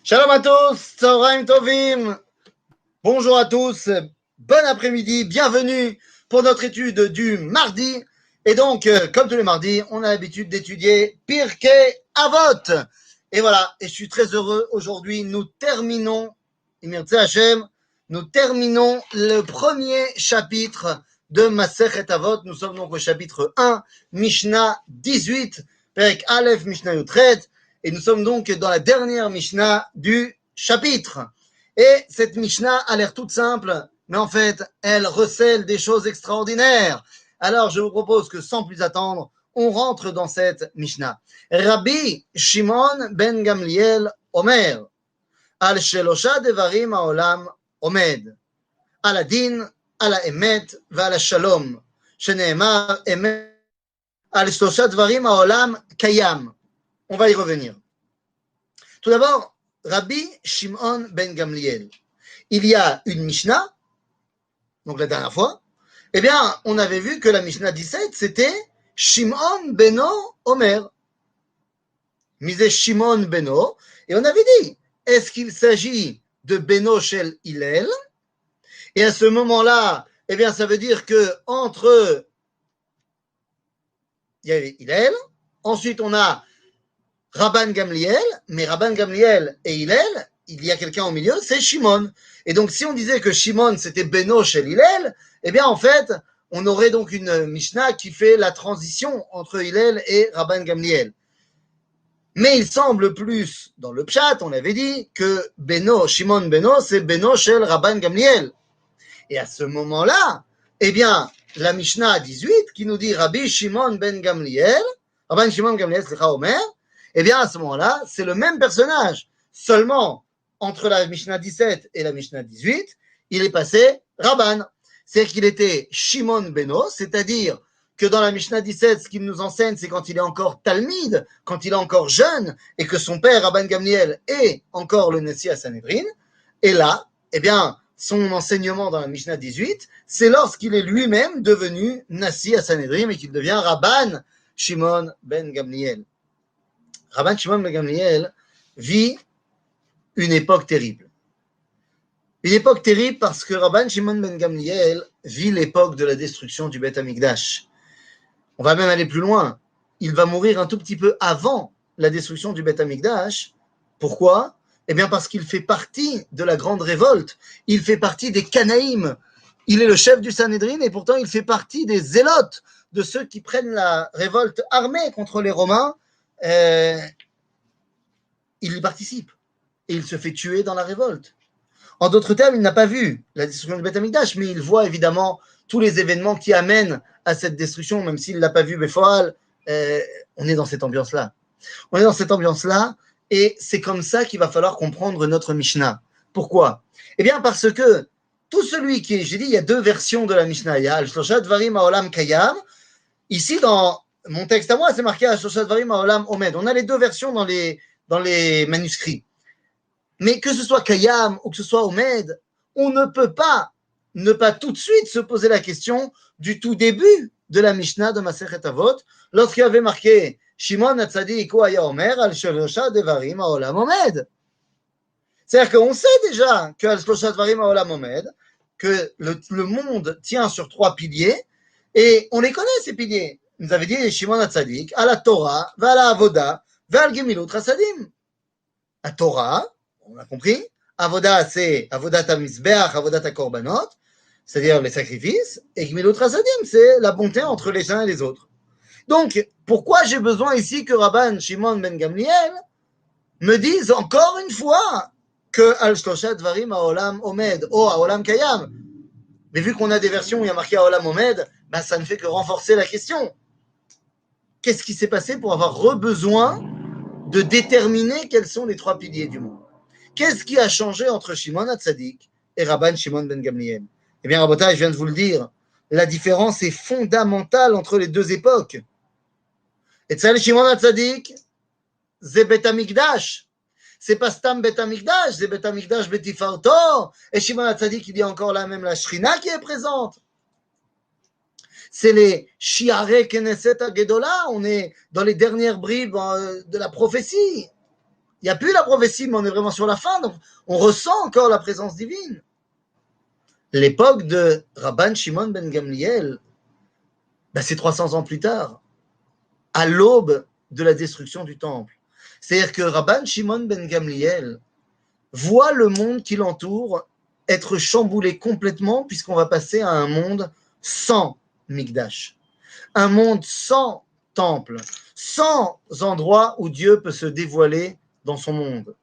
Shalom à tous, Tzoraim Tovim. Bonjour à tous, bon après-midi, bienvenue pour notre étude du mardi. Et donc, comme tous les mardis, on a l'habitude d'étudier Pirkei Avot. Et voilà, et je suis très heureux aujourd'hui, nous terminons le premier chapitre de Masechet Avot. Nous sommes donc au chapitre 1, Mishnah 18, Perek Aleph, Mishnah Yutret. Et nous sommes donc dans la dernière Mishnah du chapitre. Et cette Mishnah a l'air toute simple, mais en fait, elle recèle des choses extraordinaires. Alors, je vous propose que sans plus attendre, on rentre dans cette Mishnah. Rabbi Shimon ben Gamliel Omer, al shelosha devarim haolam omed, al adin, al האמת ועל השלום, שנאמר אמת, על שלושה דברים העולם קיים. On va y revenir. Tout d'abord, Rabbi Shimon ben Gamliel. Il y a une Mishnah, donc la dernière fois, eh bien, on avait vu que la Mishnah 17, c'était Shimon beno Omer. Misé Shimon beno, et on avait dit, est-ce qu'il s'agit de Beno Shel Hillel? Et à ce moment-là, eh bien, ça veut dire que entre il y avait Hillel, ensuite on a Rabban Gamliel, mais Rabban Gamliel et Hillel, il y a quelqu'un au milieu, c'est Shimon. Et donc, si on disait que Shimon, c'était Beno chez Hillel, eh bien, en fait, on aurait donc une Mishnah qui fait la transition entre Hillel et Rabban Gamliel. Mais il semble plus, dans le Pshat, on avait dit que Beno, Shimon Beno, c'est Beno chez Rabban Gamliel. Et à ce moment-là, eh bien, la Mishnah 18 qui nous dit Rabbi Shimon ben Gamliel, Rabban Shimon Gamliel, c'est Omer, eh bien, à ce moment-là, c'est le même personnage. Seulement, entre la Mishnah 17 et la Mishnah 18, il est passé Rabban. C'est-à-dire qu'il était Shimon Beno, c'est-à-dire que dans la Mishnah 17, ce qu'il nous enseigne, c'est quand il est encore Talmid, quand il est encore jeune, et que son père, Rabban Gamliel, est encore le Nessi à Sanhedrin. Et là, eh bien, son enseignement dans la Mishnah 18, c'est lorsqu'il est lui-même devenu Nassi à Sanhedrin et qu'il devient Rabban Shimon ben Gamliel. Rabban Shimon ben Gamliel vit une époque terrible. Une époque terrible parce que Rabban Shimon ben Gamliel vit l'époque de la destruction du Beth Amikdash. On va même aller plus loin. Il va mourir un tout petit peu avant la destruction du Beth Amikdash. Pourquoi ? Eh bien parce qu'il fait partie de la grande révolte. Il fait partie des Canaïm. Il est le chef du Sanhédrin et pourtant il fait partie des zélotes, de ceux qui prennent la révolte armée contre les Romains. Il y participe et il se fait tuer dans la révolte. En d'autres termes, il n'a pas vu la destruction du Beth Amikdash, mais il voit évidemment tous les événements qui amènent à cette destruction, même s'il ne l'a pas vu Befoal. On est dans cette ambiance-là. On est dans cette ambiance-là, et c'est comme ça qu'il va falloir comprendre notre Mishnah. Pourquoi ? Eh bien, parce que tout celui qui est, j'ai dit, il y a deux versions de la Mishnah. Il y a Al-Shlosha Dvarim Haolam Kayam. Ici, dans mon texte à moi, c'est marqué Al-Shlosha Dvarim Haolam Omed. On a les deux versions dans les manuscrits. Mais que ce soit Kayam ou que ce soit Omed, on ne peut pas ne pas tout de suite se poser la question du tout début de la Mishnah de Masechet Avot, lorsqu'il y avait marqué Shimon Hatzadik ou Aya Omer al Shlosha Devarim Haolam Omed. C'est-à-dire qu'on sait déjà que al Shlosha Devarim Haolam Omed, que le monde tient sur trois piliers, et on les connaît ces piliers. Nous avait dit Shimon Hatzadik, à la Torah, à la Avoda, à Gemilut Hasadim. La Torah, on a compris. Avoda, c'est Avodat HaMizbeach, Avodat HaKorbanot, c'est-à-dire les sacrifices. Et Gmilut Chasadim, c'est la bonté entre les uns et les autres. Donc, pourquoi j'ai besoin ici que Rabban Shimon ben Gamliel me dise encore une fois que Al-Shlosha Dvarim Haolam Omed, ou Haolam Kayam? Mais vu qu'on a des versions où il y a marqué Haolam Omed, ben ça ne fait que renforcer la question. Qu'est-ce qui s'est passé pour avoir besoin de déterminer quels sont les trois piliers du monde? Qu'est-ce qui a changé entre Shimon Hatzadik et Rabban Shimon ben Gamliel? Eh bien, Rabotai, je viens de vous le dire, la différence est fondamentale entre les deux époques. Et Tzal Shimon Hatzadik, c'est Bet Amikdash. C'est pas Stam Bet Amikdash, c'est Bet Amikdash Betifarto. Et Shimon Hatzadik, il y a encore là même la Shrina qui est présente. C'est les Shiare Knesset Gedola, on est dans les dernières bribes de la prophétie. Il n'y a plus la prophétie, mais on est vraiment sur la fin, donc on ressent encore la présence divine. L'époque de Rabban Shimon ben Gamliel, c'est 300 ans plus tard, à l'aube de la destruction du temple. C'est-à-dire que Rabban Shimon ben Gamliel voit le monde qui l'entoure être chamboulé complètement, puisqu'on va passer à un monde sans Mikdash, un monde sans temple, sans endroit où Dieu peut se dévoiler dans son monde.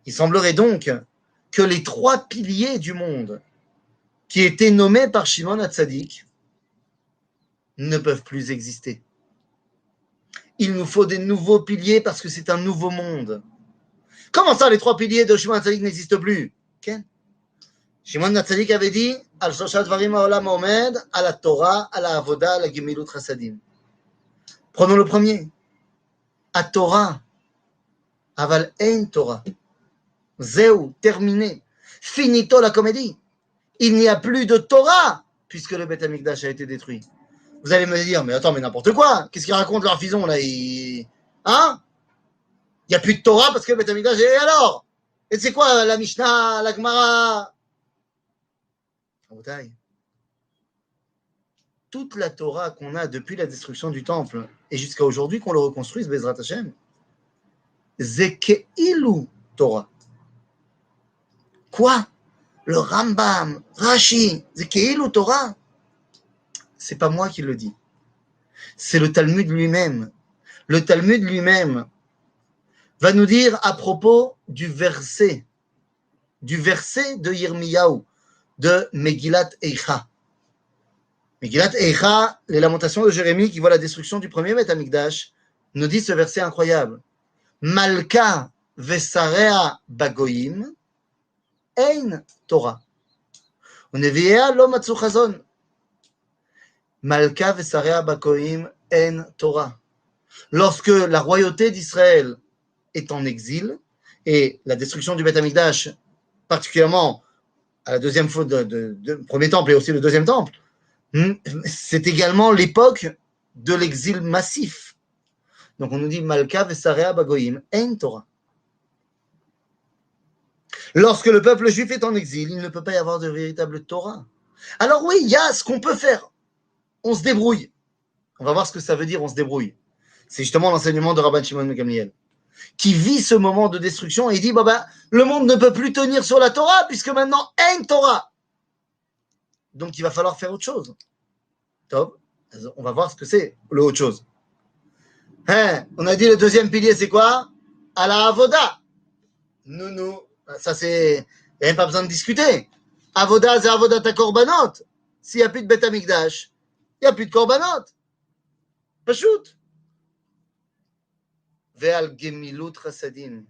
Il semblerait donc que les 3 piliers du monde qui étaient nommés par Shimon HaTzadik ne peuvent plus exister. Il nous faut des nouveaux piliers parce que c'est un nouveau monde. Comment ça, les 3 piliers de Shimon HaTzadik n'existent plus? Okay. Shimon HaTzadik avait dit Al Shoshat Dvarim Ha'olam Omed, à la Torah, à la Avoda, à la Gemilut Chasadim. Prenons le premier. À Torah. Aval Ein Torah. Zeu, terminé. Finito la comédie. Il n'y a plus de Torah puisque le Beth Amikdash a été détruit. Vous allez me dire, mais attends, mais n'importe quoi. Qu'est-ce qu'ils racontent leur fison là? Hein? Il n'y a plus de Torah parce que le Beth Amikdash est alors? Et c'est quoi la Mishnah, la Gemara? Toute la Torah qu'on a depuis la destruction du temple et jusqu'à aujourd'hui qu'on le reconstruise, Bezrat Hashem, Zeke'ilu Torah. Quoi? Le Rambam, Rashi, Zeke'ilu Torah? C'est pas moi qui le dis. C'est le Talmud lui-même. Le Talmud lui-même va nous dire à propos du verset de Yirmiyahu, de Megillat Eicha. Megillat Eicha, les lamentations de Jérémie qui voit la destruction du premier Beth Amikdash, nous dit ce verset incroyable. Malka vesarea bagoyim, ein Torah. Uneviea lo matzu chazon. Malka vesarea bagoyim, ein Torah. Lorsque la royauté d'Israël est en exil, et la destruction du Beth Amikdash, particulièrement à la deuxième fois de premier temple et aussi le deuxième temple, c'est également l'époque de l'exil massif. Donc on nous dit Malka vesarea bagoyim ein Torah. Lorsque le peuple juif est en exil, il ne peut pas y avoir de véritable Torah. Alors oui, il y a ce qu'on peut faire. On se débrouille. On va voir ce que ça veut dire, on se débrouille. C'est justement l'enseignement de Rabban Shimon ben Gamliel, qui vit ce moment de destruction et il dit le monde ne peut plus tenir sur la Torah puisque maintenant ein Torah. Donc il va falloir faire autre chose. Top. On va voir ce que c'est le autre chose. On a dit le deuxième pilier c'est quoi? À la Avoda. Nous. Ça c'est. Il n'y a même pas besoin de discuter. Avoda c'est Avoda ta korbanot. S'il n'y a plus de Beth Amikdash, il n'y a plus de korbanot. Pachout. Ve'al gemilut chasadim.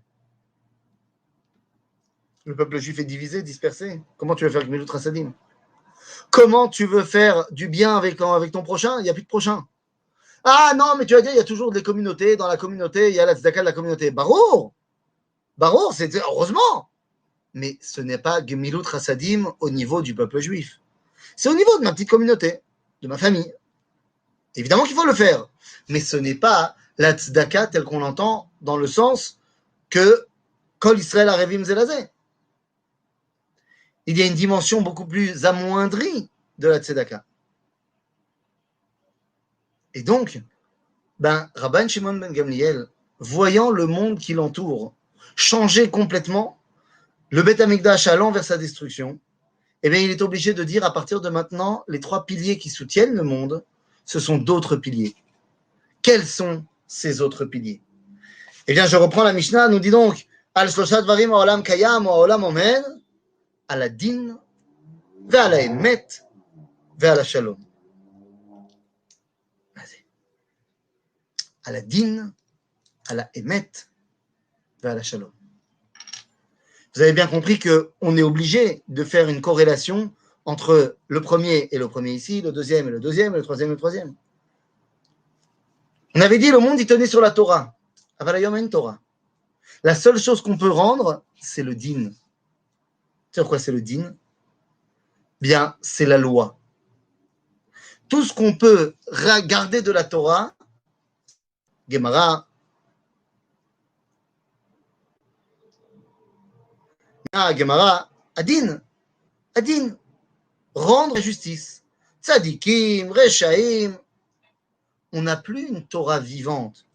Le peuple juif est divisé, dispersé. Comment tu veux faire gemilut chasadim? Comment tu veux faire du bien avec ton prochain? Il n'y a plus de prochain. Ah non, mais tu vas dire, il y a toujours des communautés. Dans la communauté, il y a la tzedaka de la communauté. Barour, c'est heureusement. Mais ce n'est pas gemilut chasadim au niveau du peuple juif. C'est au niveau de ma petite communauté, de ma famille. Évidemment qu'il faut le faire. Mais ce n'est pas la tzedaka telle qu'on l'entend dans le sens que Kol Israël Arevim Zelazé. Il y a une dimension beaucoup plus amoindrie de la tzedaka. Et donc, Rabban Shimon ben Gamliel, voyant le monde qui l'entoure changer complètement, le Beth Amikdash allant vers sa destruction, il est obligé de dire à partir de maintenant, les 3 piliers qui soutiennent le monde, ce sont d'autres piliers. Quels sont ces autres piliers? Je reprends la Mishnah, nous dit donc, Al Shloshat Dvarim Ha'olam Kayam Ha'olam Omed, à la din, vers la emet, vers la shalom. À la din, à la emet, vers la shalom. Vous avez bien compris qu'on est obligé de faire une corrélation entre le premier et le premier ici, le deuxième et le deuxième, et le troisième et le troisième. On avait dit le monde il tenait sur la Torah. Avalayom en Torah. La seule chose qu'on peut rendre, c'est le din. Tu sais quoi c'est le din? Bien, c'est la loi. Tout ce qu'on peut garder de la Torah, Gemara, Gemara, Adin, Adin, rendre justice. Tzadikim, Rechaim. On n'a plus une Torah vivante.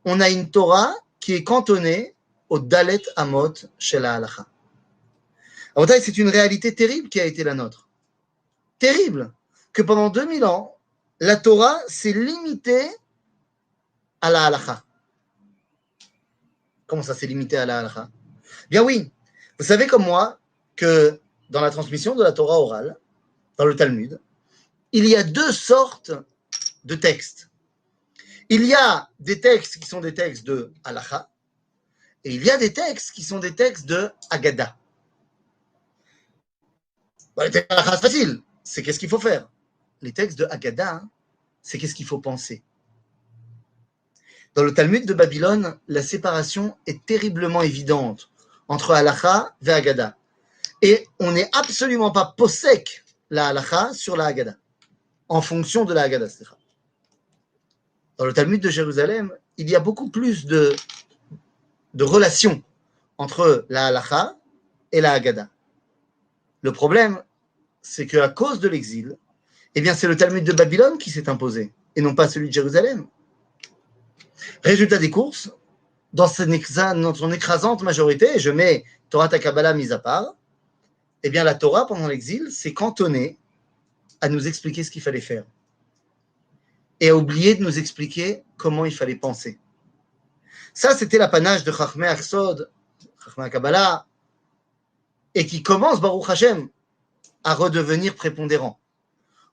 On a une Torah qui est cantonnée au Dalet Amot chez la Halacha. C'est une réalité terrible qui a été la nôtre. Terrible. Que pendant 2000 ans, la Torah s'est limitée à la Halacha. Comment ça s'est limité à la Halacha? Bien oui, vous savez comme moi que dans la transmission de la Torah orale, dans le Talmud, il y a deux sortes de textes. Il y a des textes qui sont des textes de Halacha et il y a des textes qui sont des textes de Haggadah. Les textes de Halacha, c'est facile, c'est qu'est-ce qu'il faut faire. Les textes de Haggadah, c'est qu'est-ce qu'il faut penser. Dans le Talmud de Babylone, la séparation est terriblement évidente entre Halacha et Haggadah. Et on n'est absolument pas possèque la Halacha sur la Haggadah, en fonction de la Haggadah. Dans le Talmud de Jérusalem, il y a beaucoup plus de relations entre la Halacha et la Haggadah. Le problème, c'est qu'à cause de l'exil, eh bien, c'est le Talmud de Babylone qui s'est imposé, et non pas celui de Jérusalem. Résultat des courses, dans son écrasante majorité, et je mets Torah ta Kabbalah mise à part, eh bien, la Torah, pendant l'exil, s'est cantonnée à nous expliquer ce qu'il fallait faire. Et a oublié de nous expliquer comment il fallait penser. Ça, c'était l'apanage de Chachmei Achsod, Chachmei Kabbalah, et qui commence, Baruch Hashem, à redevenir prépondérant,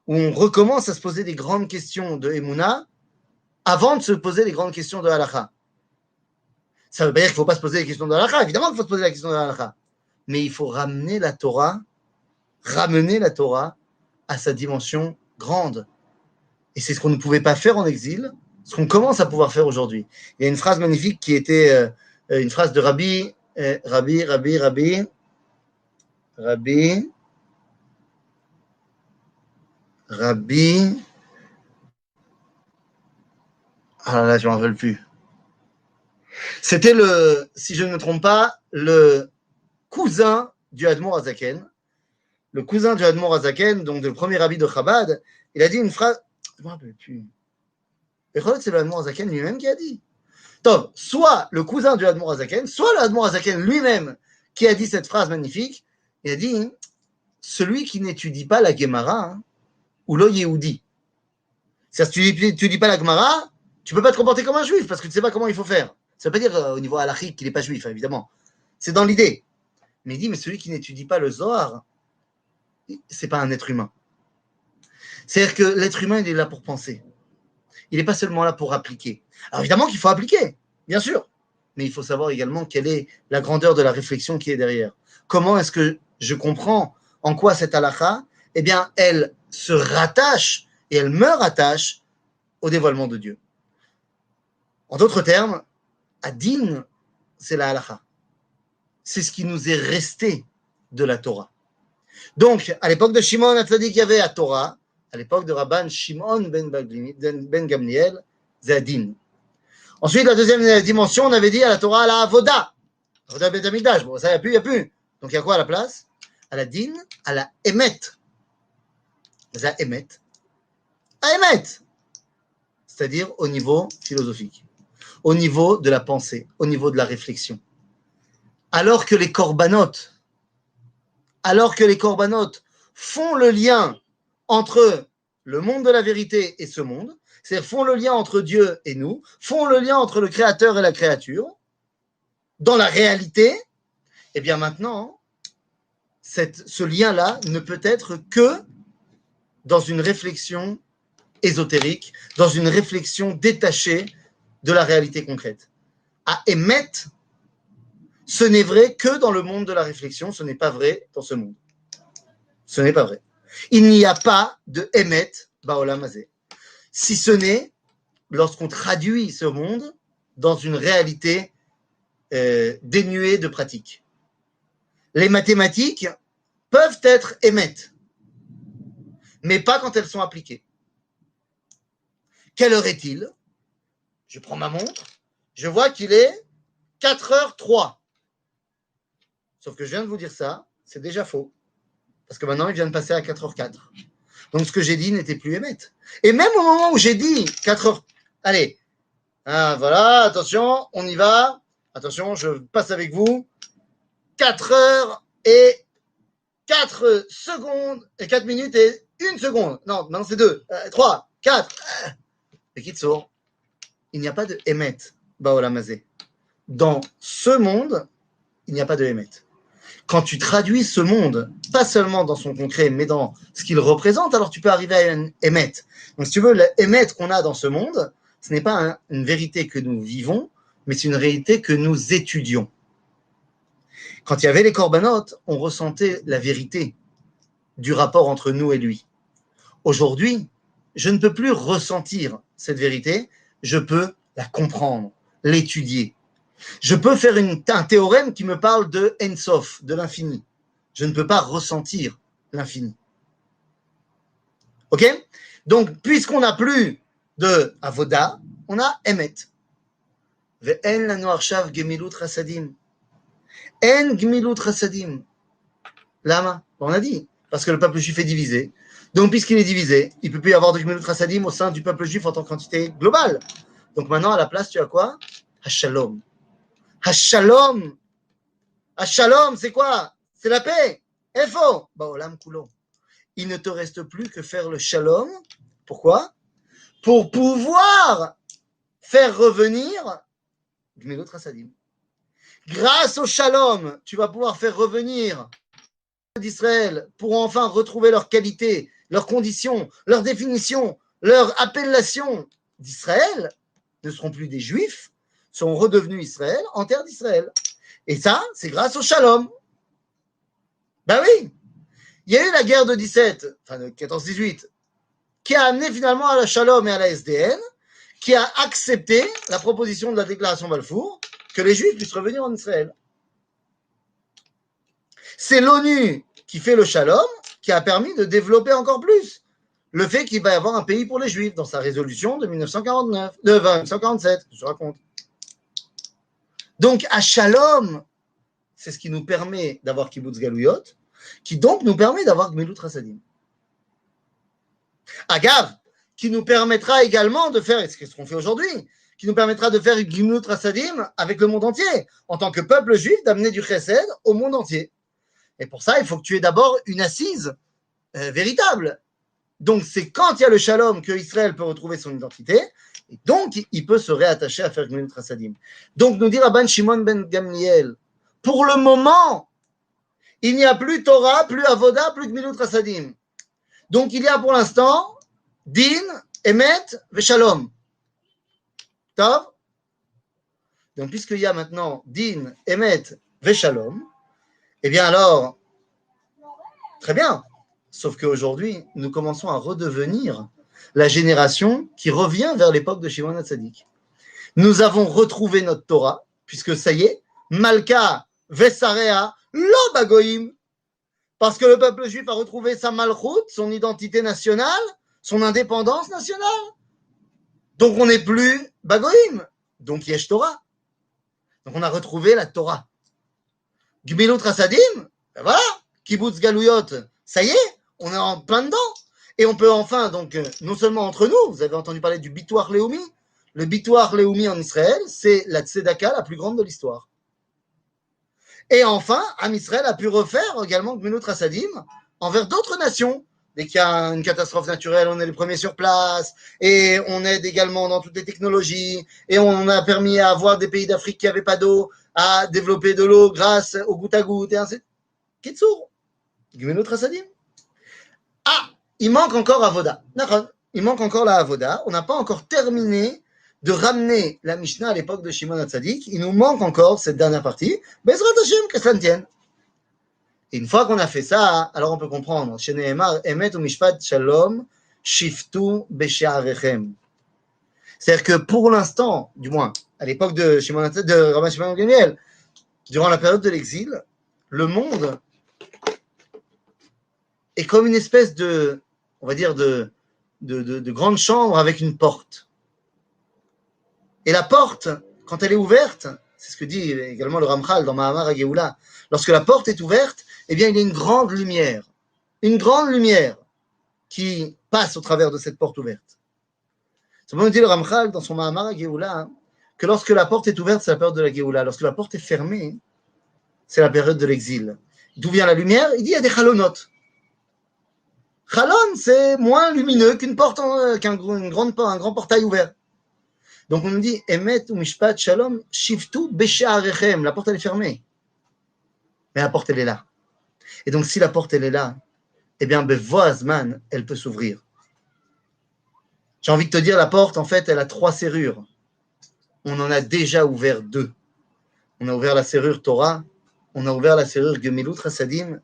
où on recommence à se poser des grandes questions de Emouna avant de se poser les grandes questions de Halacha. Ça ne veut pas dire qu'il ne faut pas se poser les questions de Halacha, évidemment qu'il faut se poser la question de Halacha, mais il faut ramener la Torah à sa dimension grande. Et c'est ce qu'on ne pouvait pas faire en exil, ce qu'on commence à pouvoir faire aujourd'hui. Il y a une phrase magnifique qui était une phrase de Rabbi. Ah là là, je ne m'en rappelle plus. C'était si je ne me trompe pas, le cousin du Admor Hazaken. Le cousin du Admor Hazaken, donc le premier rabbi de Chabad, il a dit une phrase. Je ne me rappelle plus. Et c'est le Admor Hazaken lui-même qui a dit. Donc, soit le cousin du Admor Hazaken, soit le Admor Hazaken lui-même qui a dit cette phrase magnifique. Il a dit celui qui n'étudie pas la Gemara, ou le Yehudi. C'est-à-dire, si tu n'étudies pas la Gemara, tu ne peux pas te comporter comme un juif parce que tu ne sais pas comment il faut faire. Ça ne veut pas dire au niveau halachique qu'il n'est pas juif, évidemment. C'est dans l'idée. Mais il dit, mais celui qui n'étudie pas le Zohar, c'est pas un être humain. C'est-à-dire que l'être humain, il est là pour penser. Il n'est pas seulement là pour appliquer. Alors évidemment qu'il faut appliquer, bien sûr. Mais il faut savoir également quelle est la grandeur de la réflexion qui est derrière. Comment est-ce que je comprends en quoi cette halakha, eh bien, elle se rattache et elle me rattache au dévoilement de Dieu. En d'autres termes, Adin, c'est la halakha. C'est ce qui nous est resté de la Torah. Donc, à l'époque de Shimon HaTzadik, il y avait la Torah. À l'époque de Rabban Shimon ben Gamliel, c'est Adin. Ensuite, la deuxième dimension, on avait dit à la Torah, à la Avoda. Avoda Bet Hamikdash. Bon, ça, il n'y a plus. Donc, il y a quoi à la place? À la Din, à la Emet. C'est à Emet. À Emet. C'est-à-dire au niveau philosophique, au niveau de la pensée, au niveau de la réflexion. Alors que les corbanotes font le lien entre le monde de la vérité et ce monde, c'est-à-dire font le lien entre Dieu et nous, font le lien entre le créateur et la créature, dans la réalité, et bien maintenant, ce lien-là ne peut être que dans une réflexion ésotérique, dans une réflexion détachée de la réalité concrète. À émettre, ce n'est vrai que dans le monde de la réflexion, ce n'est pas vrai dans ce monde. Ce n'est pas vrai. Il n'y a pas de émet ba'olam hazeh, si ce n'est lorsqu'on traduit ce monde dans une réalité dénuée de pratique. Les mathématiques peuvent être émettes, mais pas quand elles sont appliquées. Quelle heure est-il? Je prends ma montre, je vois qu'il est 4h03. Sauf que je viens de vous dire ça, c'est déjà faux. Parce que maintenant, il vient de passer à 4h04. Donc, ce que j'ai dit n'était plus émettre. Et même au moment où j'ai dit 4h... Allez, hein, voilà, attention, on y va. Attention, je passe avec vous. 4h et 4 secondes, et 4 minutes et 1 seconde. Non, maintenant c'est 2, 3, 4. Et Kitsour, il n'y a pas de Emet, Baolamazé. Dans ce monde, il n'y a pas de Emet. Quand tu traduis ce monde, pas seulement dans son concret, mais dans ce qu'il représente, alors tu peux arriver à un Emet. Donc si tu veux, le Emet qu'on a dans ce monde, ce n'est pas une vérité que nous vivons, mais c'est une réalité que nous étudions. Quand il y avait les corbanotes, on ressentait la vérité du rapport entre nous et lui. Aujourd'hui, je ne peux plus ressentir cette vérité, je peux la comprendre, l'étudier. Je peux faire un théorème qui me parle de Ensof, de l'infini. Je ne peux pas ressentir l'infini. Ok? Donc, puisqu'on n'a plus de Avoda, on a Emet. Ve'en lanu arshav gemilut chasadim. En gemilut chasadim. Lama, on a dit, parce que le peuple juif est divisé. Donc, puisqu'il est divisé, il ne peut plus y avoir de gemilut chasadim au sein du peuple juif en tant qu'entité globale. Donc maintenant, à la place, tu as quoi? Hashalom. Hashalom. Hashalom, c'est quoi? C'est la paix. Efo. Baolam kulo. Il ne te reste plus que faire le shalom. Pourquoi? Pour pouvoir faire revenir gemilut chasadim. Grâce au shalom, tu vas pouvoir faire revenir d'Israël pour enfin retrouver leur qualité, leurs conditions, leur définition, leur appellation d'Israël, ne seront plus des Juifs, seront redevenus Israël en terre d'Israël. Et ça, c'est grâce au shalom. Ben oui, il y a eu la guerre de 17, enfin de 14-18, qui a amené finalement à la shalom et à la SDN, qui a accepté la proposition de la déclaration Balfour que les Juifs puissent revenir en Israël. C'est l'ONU qui fait le shalom qui a permis de développer encore plus le fait qu'il va y avoir un pays pour les Juifs dans sa résolution de 1947, je raconte. Donc, à Shalom, c'est ce qui nous permet d'avoir Kibbutz Galouyot, qui donc nous permet d'avoir Gmilut Chasadim. Agav, qui nous permettra également de faire, et c'est ce qu'on fait aujourd'hui, qui nous permettra de faire Gmilut Chasadim avec le monde entier, en tant que peuple juif, d'amener du chesed au monde entier. Et pour ça, il faut que tu aies d'abord une assise véritable. Donc, c'est quand il y a le shalom que Israël peut retrouver son identité, et donc il peut se réattacher à faire Gmilut Chasadim. Donc, nous dit Rabban Shimon ben Gamliel, pour le moment, il n'y a plus Torah, plus Avoda, plus Gmilut Chasadim. Donc, il y a pour l'instant Din, Emet, Veshalom. Tov? Donc, puisqu'il y a maintenant Din, Emet, Veshalom, eh bien alors, très bien. Sauf qu'aujourd'hui, nous commençons à redevenir la génération qui revient vers l'époque de Shimon HaTzadik. Nous avons retrouvé notre Torah, puisque ça y est, Malka Vesarea Lo Bagoïm, parce que le peuple juif a retrouvé sa malchoute, son identité nationale, son indépendance nationale. Donc on n'est plus Bagoïm, donc Yesh Torah. Donc on a retrouvé la Torah. Gmilut Chasadim, ben voilà, Kibbutz Galouyot, ça y est, on est en plein dedans. Et on peut enfin, donc, non seulement entre nous, vous avez entendu parler du Bitoar Leumi. Le Bitoar Leumi en Israël, c'est la tzedaka la plus grande de l'histoire. Et enfin, Am Israël a pu refaire également Gmilut Chasadim envers d'autres nations. Dès qu'il y a une catastrophe naturelle, on est les premiers sur place, et on aide également dans toutes les technologies, et on a permis à avoir des pays d'Afrique qui n'avaient pas d'eau, à développer de l'eau grâce au goutte à goutte, et ainsi. Kitsour, Gmilut Chasadim. Ah, il manque encore Avoda. Il manque encore la Avoda. On n'a pas encore terminé de ramener la Mishnah à l'époque de Shimon HaTzadik. Il nous manque encore cette dernière partie. Bezrat Hashem, que cela ne tienne. Et une fois qu'on a fait ça, alors on peut comprendre. Sheneemar emet ou mishpat shalom shiftu beshe'arechem. C'est-à-dire que pour l'instant, du moins, à l'époque de Shimon HaTzadik, de Rabban Shimon ben Gamliel, durant la période de l'exil, le monde est comme une espèce de, on va dire, de grande chambre avec une porte. Et la porte, quand elle est ouverte, C'est ce que dit également le Ramchal dans Mahamar HaGeoula. Lorsque la porte est ouverte, eh bien, il y a une grande lumière qui passe au travers de cette porte ouverte. C'est pour dit le Ramchal dans son Mahamar HaGeoula que lorsque la porte est ouverte, c'est la période de la Géoula. Lorsque la porte est fermée, c'est la période de l'exil. D'où vient la lumière? Il dit il y a des chalonotes. Chalon, c'est moins lumineux qu'une porte, qu'un grand portail ouvert. Donc on nous dit Emet ou Mishpat Shalom Shiftu Besha'arechem. La porte elle est fermée, mais la porte elle est là. Et donc si la porte elle est là, eh bien Bevo Azman elle peut s'ouvrir. J'ai envie de te dire la porte en fait elle a 3 serrures. On en a déjà ouvert 2. On a ouvert la serrure Torah, on a ouvert la serrure Gemilut Hasadim.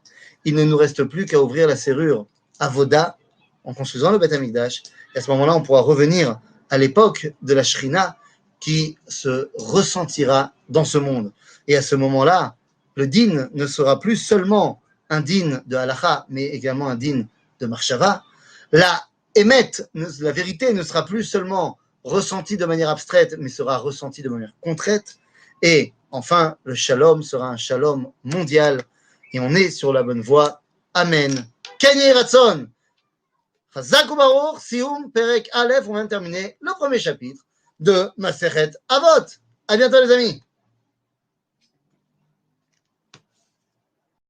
Il ne nous reste plus qu'à ouvrir la serrure Avoda en construisant le Beth Amikdash. Et à ce moment-là, on pourra revenir à l'époque de la Shrina qui se ressentira dans ce monde. Et à ce moment-là, le din ne sera plus seulement un din de halacha, mais également un din de marshava. La émet, la vérité ne sera plus seulement ressentie de manière abstraite, mais sera ressentie de manière concrète. Et enfin, le shalom sera un shalom mondial. Et on est sur la bonne voie. Amen. Kenye Ratson. Chazak u'baruch, Sioum, Perek Aleph, on vient de terminer le premier chapitre de Masechet Avot. À bientôt les amis.